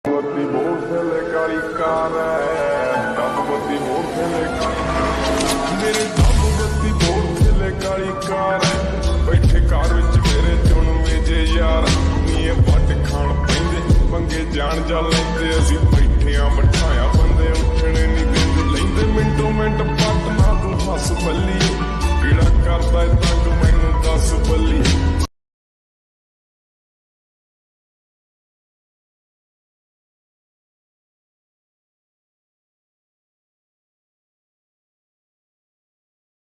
ਬੱਤੀ ਮੋਟਰਸਾਈਕਲ ਕਾਲੀ ਕਾਰ ਡੱਬ ਬੱਤੀ ਮੋਟਰਸਾਈਕਲ ਮੇਰੇ ਡੱਬ ਬੱਤੀ ਮੋਟਰਸਾਈਕਲ ਕਾਲੀ ਕਾਰ ਬੈਠੇ ਕਾਰ ਵਿੱਚ ਮੇਰੇ ਚੁਣਵੇਂ ਜੇ ਯਾਰ ਨੀ ਇਹ ਵੱਟ ਖਾਣ ਪੈਂਦੇ ਪੰਗੇ ਜਾਣ ਜਾ ਲੈਂਦੇ ਅਸੀਂ ਬੈਠਿਆਂ ਬਿਠਾਇਆ ਬੰਦੇ ਉੱਠਣੇ ਨਹੀਂ ਦਿੰਦੇ ਲੈਂਦੇ ਮਿੰਟੋ ਮਿੰਟ ਪੱਟ ਨਾ ਤੂੰ ਹੱਸ ਬੱਲੀ ਕਿਹੜਾ ਕਰਦਾ ਤੰਗ ਮੈਨੂੰ ਦੱਸ ਬੱਲੀ